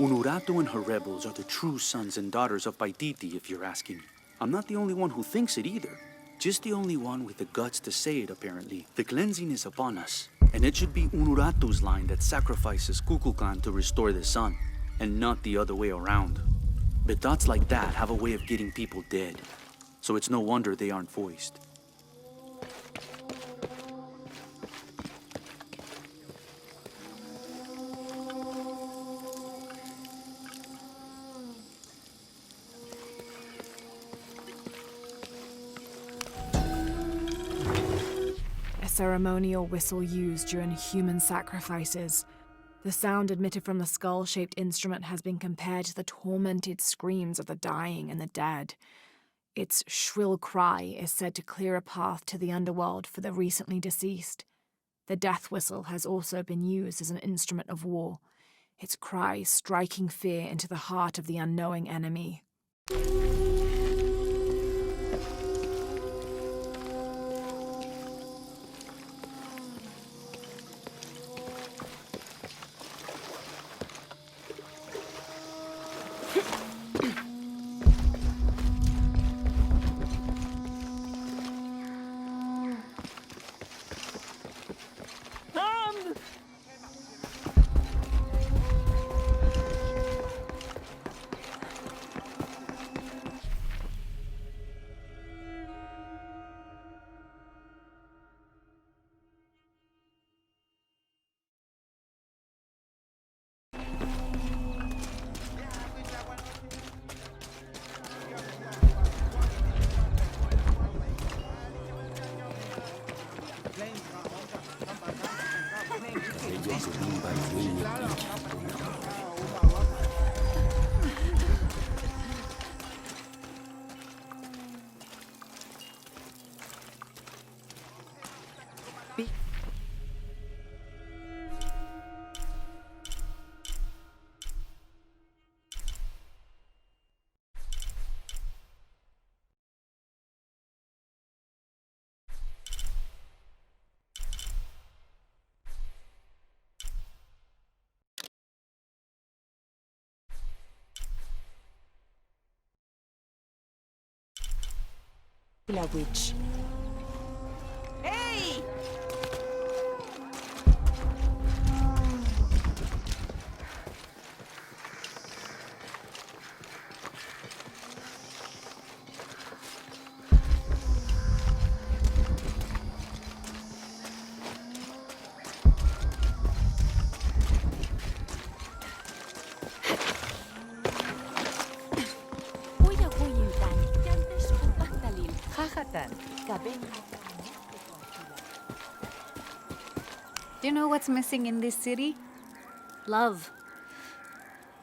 Unuratu and her rebels are the true sons and daughters of Paititi, if you're asking. I'm not the only one who thinks it either. Just the only one with the guts to say it, apparently. The cleansing is upon us, and it should be Unuratu's line that sacrifices Kukulkan to restore the sun, and not the other way around. But thoughts like that have a way of getting people dead, so it's no wonder they aren't voiced. Ceremonial whistle used during human sacrifices. The sound emitted from the skull-shaped instrument has been compared to the tormented screams of the dying and the dead. Its shrill cry is said to clear a path to the underworld for the recently deceased. The death whistle has also been used as an instrument of war, its cry striking fear into the heart of the unknowing enemy. La witch. Hey! Do you know what's missing in this city? Love.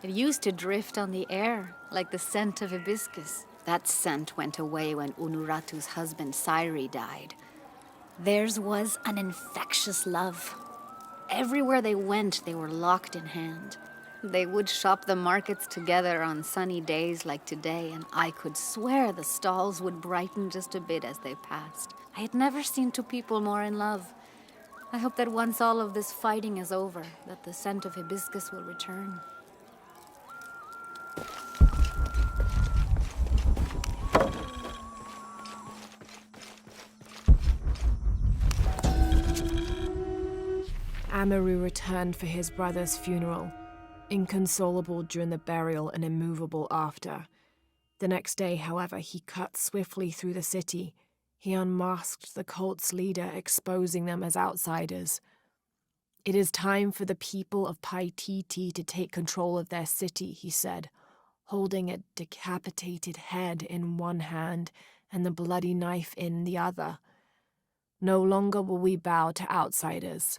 It used to drift on the air, like the scent of hibiscus. That scent went away when Unuratu's husband Sairi died. Theirs was an infectious love. Everywhere they went, they were locked in hand. They would shop the markets together on sunny days like today, and I could swear the stalls would brighten just a bit as they passed. I had never seen two people more in love. I hope that once all of this fighting is over, that the scent of hibiscus will return. Amaru returned for his brother's funeral, inconsolable during the burial and immovable after. The next day, however, he cut swiftly through the city. He unmasked the cult's leader, exposing them as outsiders. "It is time for the people of Paititi to take control of their city," he said, holding a decapitated head in one hand and the bloody knife in the other. "No longer will we bow to outsiders."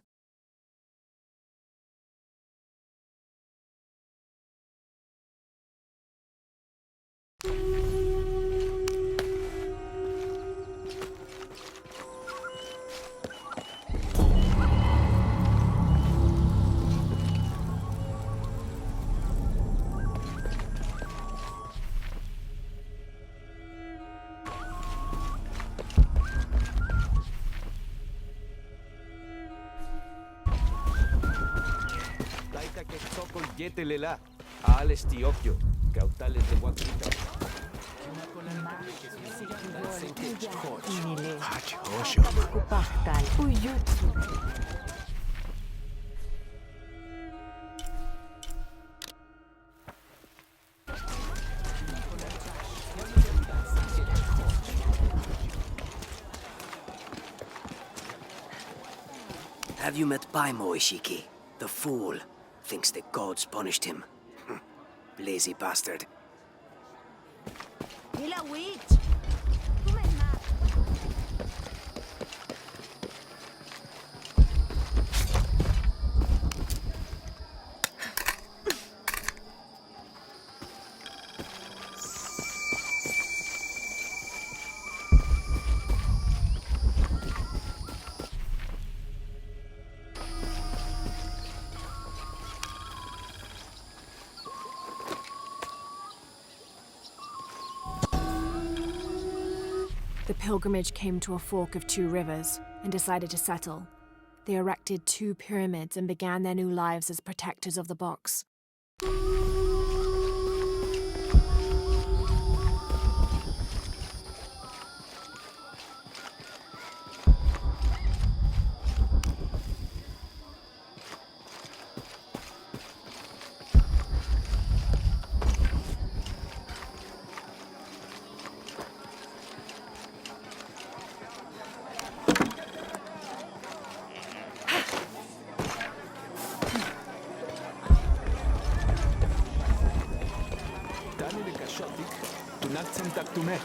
Laita que sokol yetelela. Ales tiokyo, cautales de guaquita. Inile. Hach, Oshama. Kupahtal. Uyutsu. Have you met Paimo, Ishiki? The fool. Thinks the gods punished him. Lazy bastard. Mila witch. The pilgrimage came to a fork of two rivers and decided to settle. They erected 2 pyramids and began their new lives as protectors of the box. Dani de kashotik, tunaksen taktume.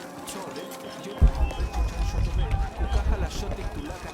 Ukaha la shotik tulaka.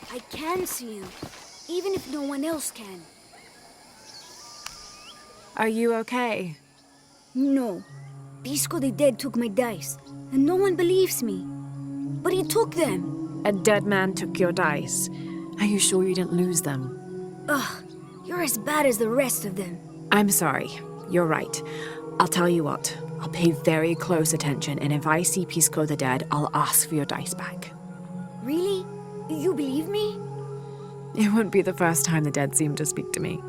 I can see you, even if no one else can. Are you okay? No. Pisco the Dead took my dice, and no one believes me. But he took them. A dead man took your dice. Are you sure you didn't lose them? Ugh, you're as bad as the rest of them. I'm sorry. You're right. I'll tell you what. I'll pay very close attention, and if I see Pisco the Dead, I'll ask for your dice back. Really? You believe me? It wouldn't be the first time the dead seemed to speak to me.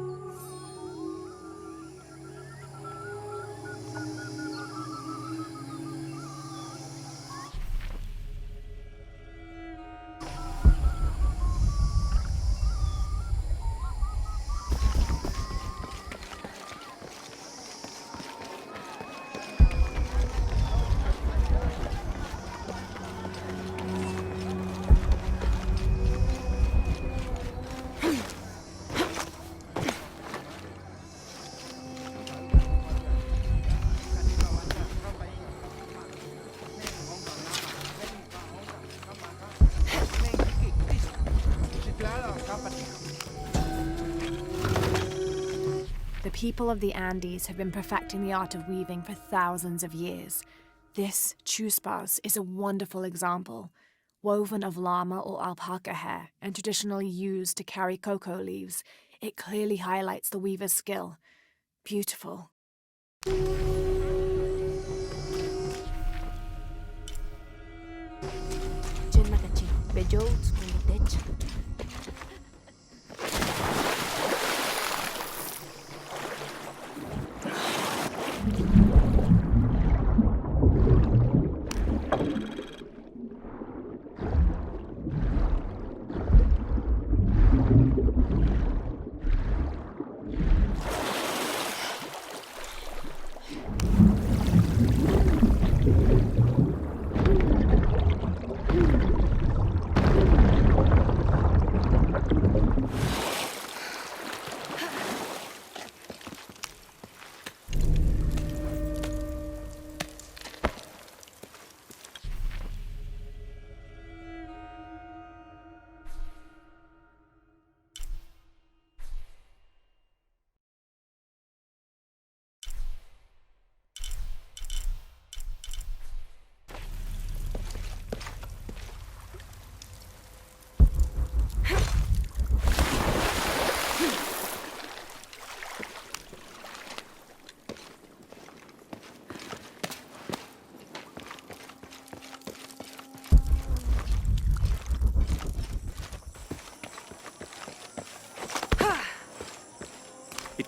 The people of the Andes have been perfecting the art of weaving for thousands of years. This chuspas is a wonderful example. Woven of llama or alpaca hair and traditionally used to carry cocoa leaves, it clearly highlights the weaver's skill. Beautiful.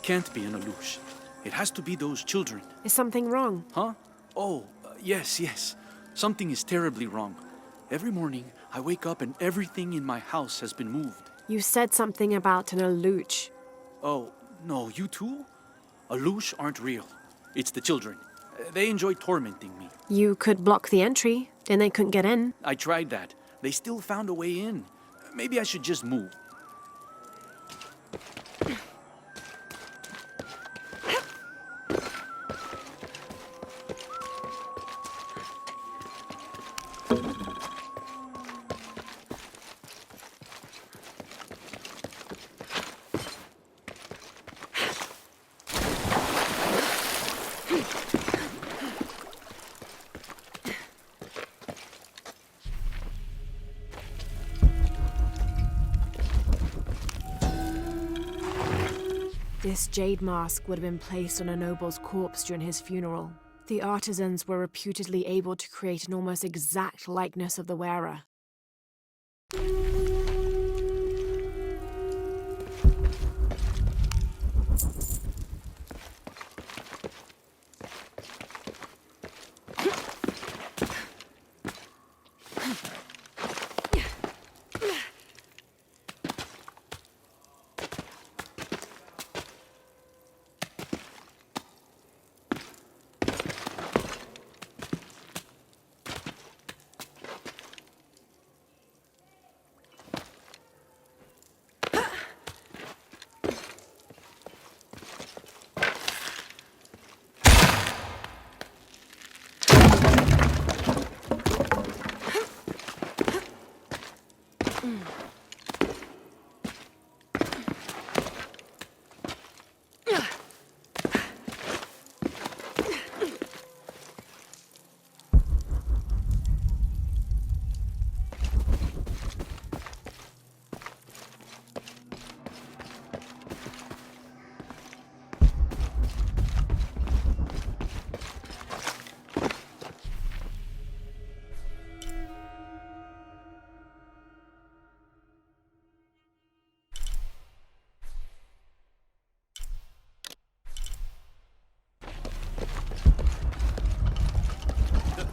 It can't be an Alush. It has to be those children. Is something wrong? Huh? Oh, yes. Something is terribly wrong. Every morning, I wake up and everything in my house has been moved. You said something about an Aluch. Oh, no, you too? Alush aren't real. It's the children. They enjoy tormenting me. You could block the entry, then they couldn't get in. I tried that. They still found a way in. Maybe I should just move. This jade mask would have been placed on a noble's corpse during his funeral. The artisans were reputedly able to create an almost exact likeness of the wearer.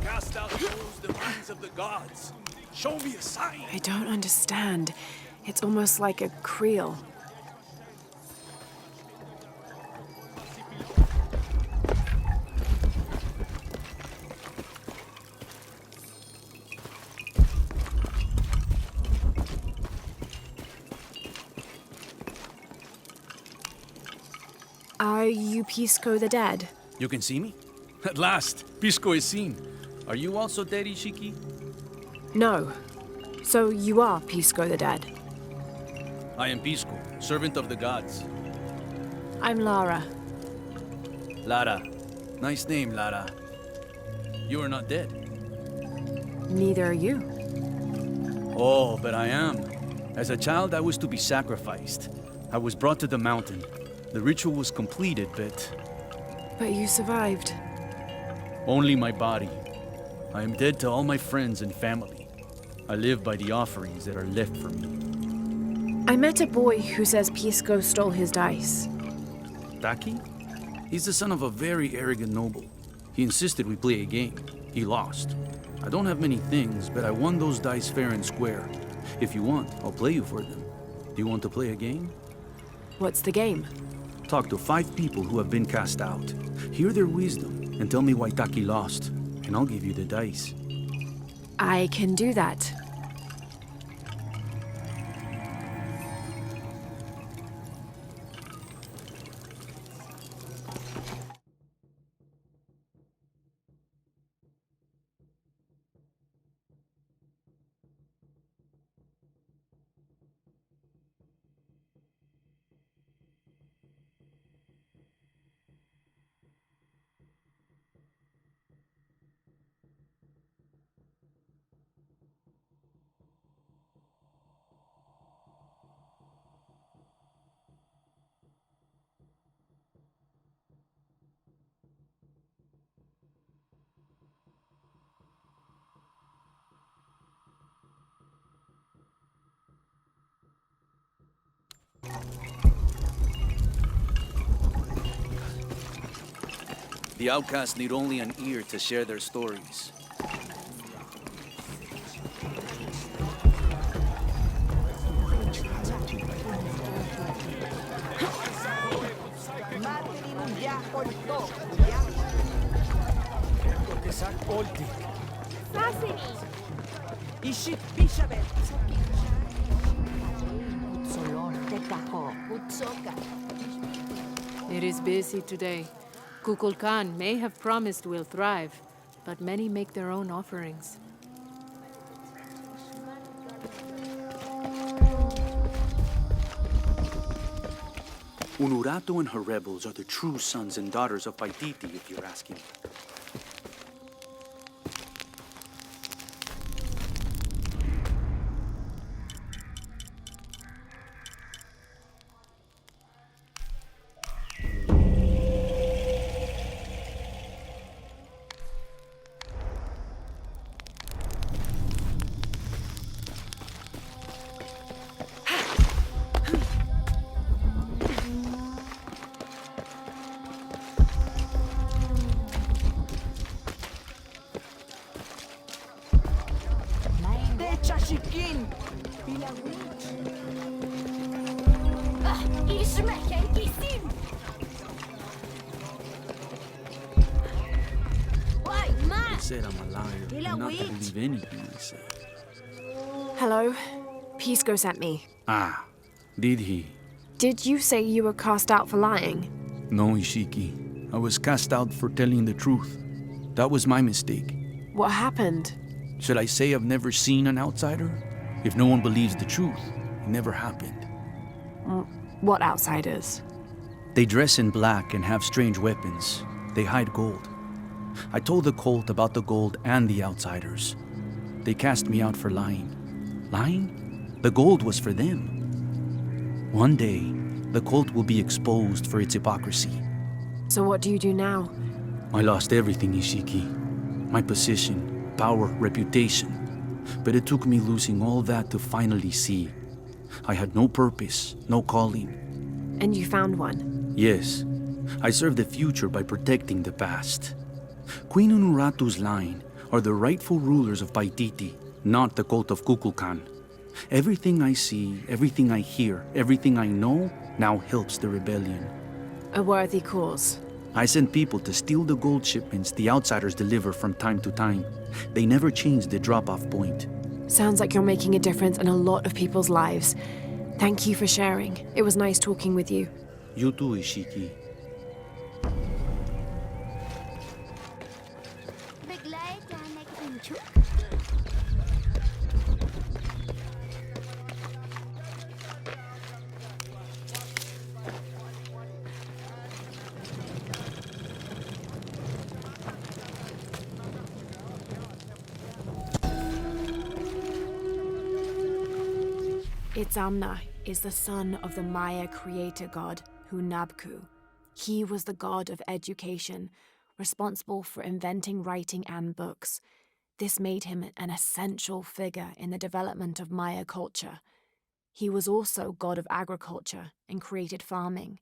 Cast out those the minds of the gods. Show me a sign. I don't understand. It's almost like a creel. Are you Pisco the Dead? You can see me? At last, Pisco is seen. Are you also dead, Ishiki? No. So you are Pisco the Dead. I am Pisco, servant of the gods. I'm Lara. Lara. Nice name, Lara. You are not dead. Neither are you. Oh, but I am. As a child, I was to be sacrificed. I was brought to the mountain. The ritual was completed, But you survived. only my body. I am dead to all my friends and family. I live by the offerings that are left for me. I met a boy who says Pisco stole his dice. Taki? He's the son of a very arrogant noble. He insisted we play a game. He lost. I don't have many things, but I won those dice fair and square. If you want, I'll play you for them. Do you want to play a game? What's the game? Talk to 5 people who have been cast out. Hear their wisdom and tell me why Taki lost, and I'll give you the dice. I can do that. The outcasts need only an ear to share their stories. It is busy today. Kukulkan may have promised we'll thrive, but many make their own offerings. Unuratu and her rebels are the true sons and daughters of Paititi, if you're asking. They said I'm a liar, and not to believe anything I say. Hello? Pisco sent me. Ah, did he? Did you say you were cast out for lying? No, Ishiki. I was cast out for telling the truth. That was my mistake. What happened? Should I say I've never seen an outsider? If no one believes the truth, it never happened. What outsiders? They dress in black and have strange weapons. They hide gold. I told the cult about the gold and the outsiders. They cast me out for lying. Lying? The gold was for them. One day, the cult will be exposed for its hypocrisy. So what do you do now? I lost everything, Ishiki. My position, power, reputation. But it took me losing all that to finally see. I had no purpose, no calling. And you found one? Yes, I serve the future by protecting the past. Queen Unuratu's line are the rightful rulers of Paititi, not the cult of Kukulkan. Everything I see, everything I hear, everything I know now helps the rebellion. A worthy cause. I send people to steal the gold shipments the outsiders deliver from time to time. They never change the drop-off point. Sounds like you're making a difference in a lot of people's lives. Thank you for sharing. It was nice talking with you. You too, Ishiki. Itzamna is the son of the Maya creator god Hunabku. He was the god of education, responsible for inventing writing and books. This made him an essential figure in the development of Maya culture. He was also god of agriculture and created farming.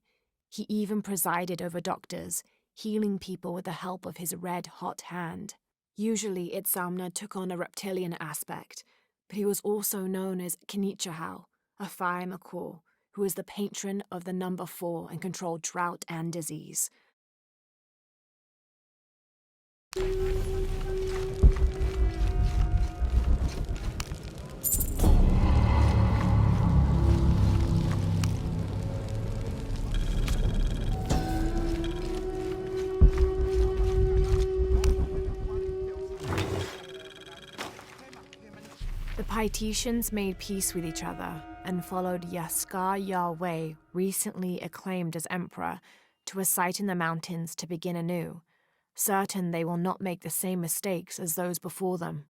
He even presided over doctors, healing people with the help of his red-hot hand. Usually Itzamna took on a reptilian aspect, but he was also known as Kinichahal, a fire macaw, who is the patron of the number 4 and controlled drought and disease. The Paititians made peace with each other and followed Yaskar Yahweh, recently acclaimed as emperor, to a site in the mountains to begin anew, certain they will not make the same mistakes as those before them.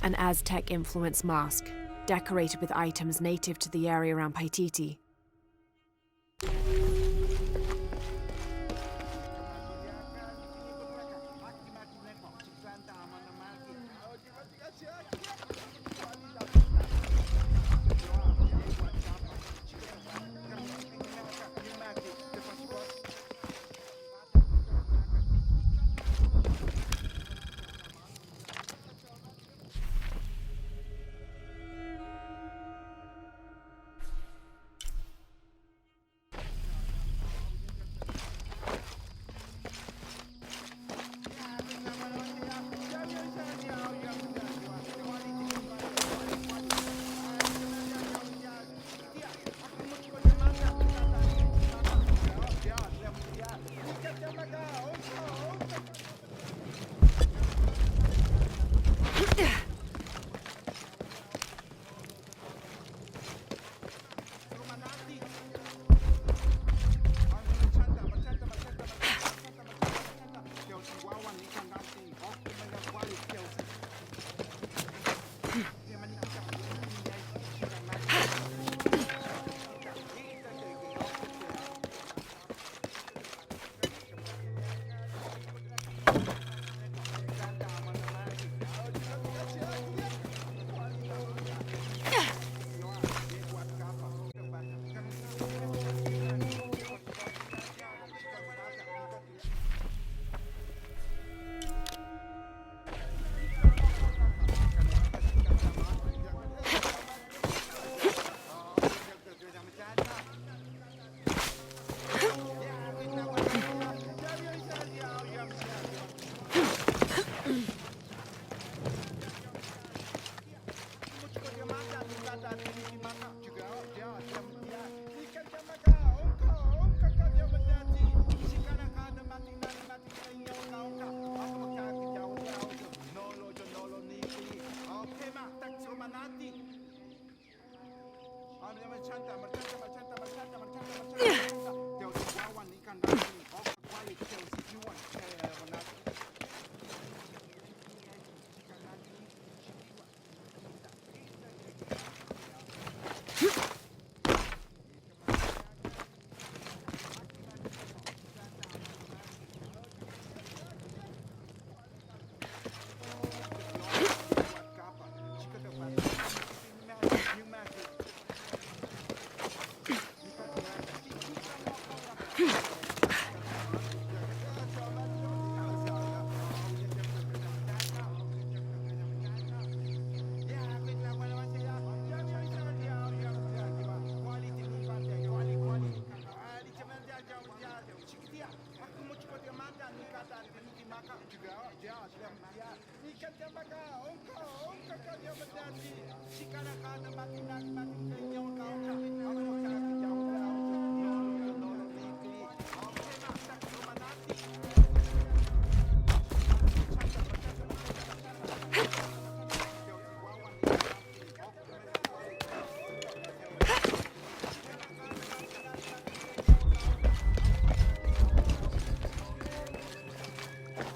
An Aztec-influenced mask, decorated with items native to the area around Paititi.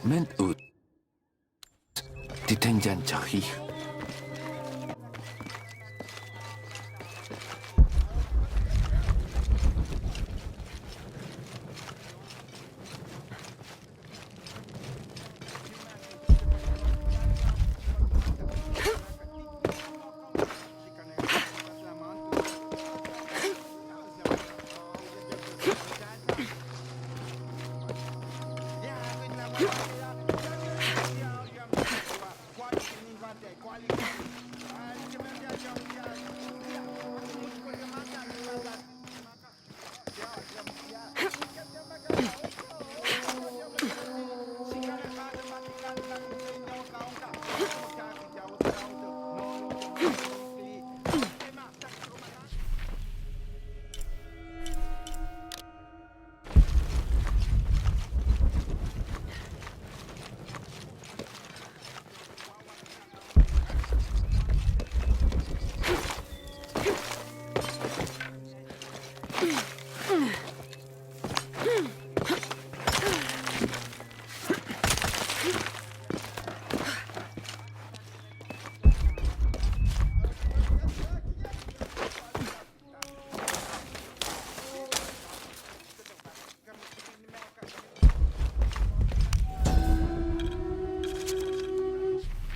Men ut. Titenjan chahi.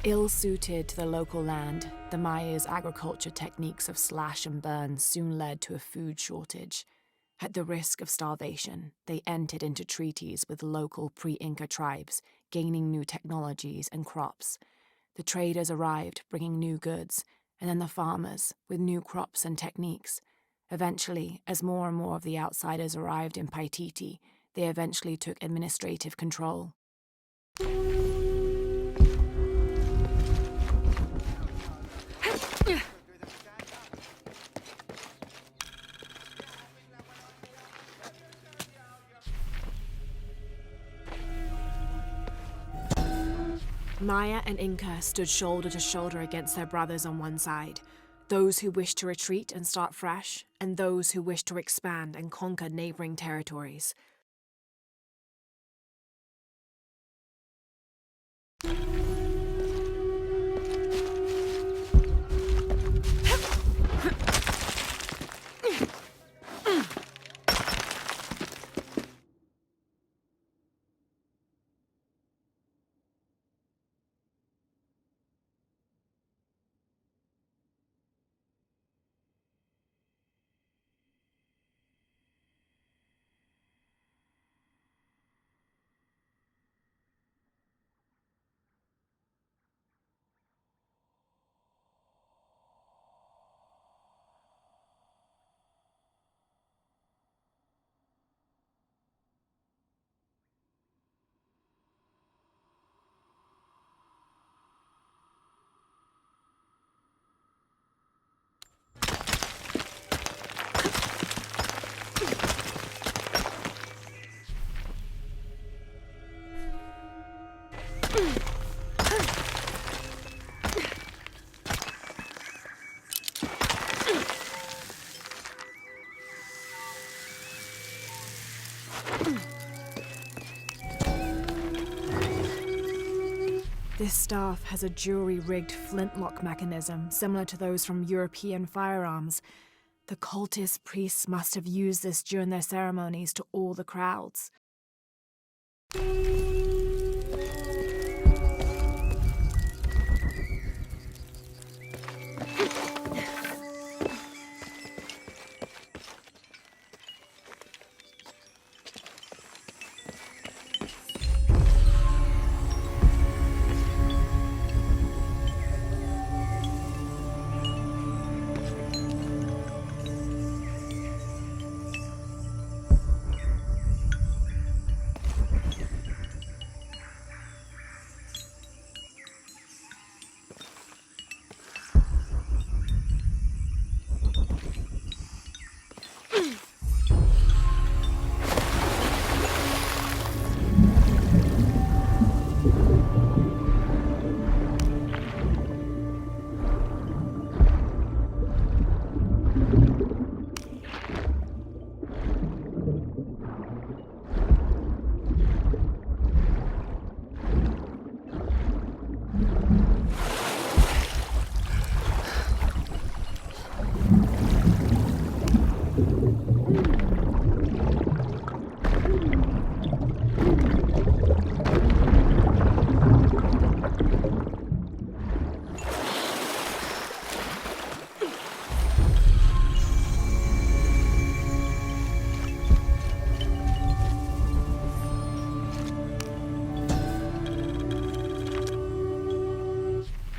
Ill-suited to the local land, the Maya's agriculture techniques of slash and burn soon led to a food shortage. At the risk of starvation, they entered into treaties with local pre-Inca tribes, gaining new technologies and crops. The traders arrived, bringing new goods, and then the farmers, with new crops and techniques. Eventually, as more and more of the outsiders arrived in Paititi, they eventually took administrative control. Maya and Inca stood shoulder to shoulder against their brothers on one side, those who wished to retreat and start fresh, and those who wished to expand and conquer neighboring territories. This staff has a jury-rigged flintlock mechanism similar to those from European firearms. The cultist priests must have used this during their ceremonies to awe the crowds.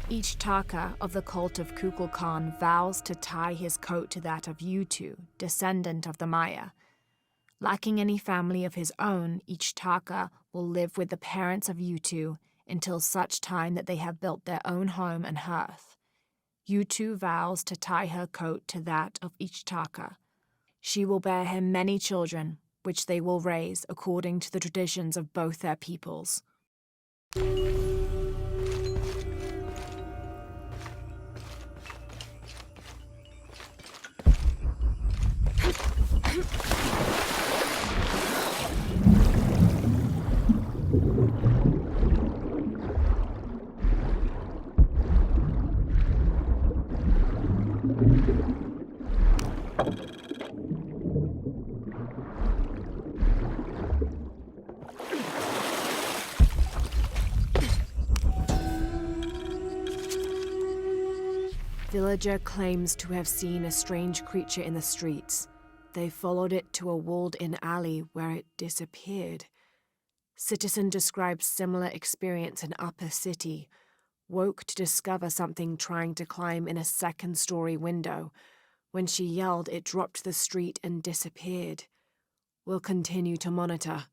Each Taka of the cult of Kukulkan vows to tie his coat to that of Yutu, descendant of the Maya. Lacking any family of his own, each Taka will live with the parents of Yutu until such time that they have built their own home and hearth. Yutu vows to tie her coat to that of each Taka. She will bear him many children, which they will raise according to the traditions of both their peoples. Villager claims to have seen a strange creature in the streets. They followed it to a walled-in alley where it disappeared. Citizen describes similar experience in Upper City. Woke to discover something trying to climb in a second-story window. When she yelled, it dropped to the street and disappeared. We'll continue to monitor.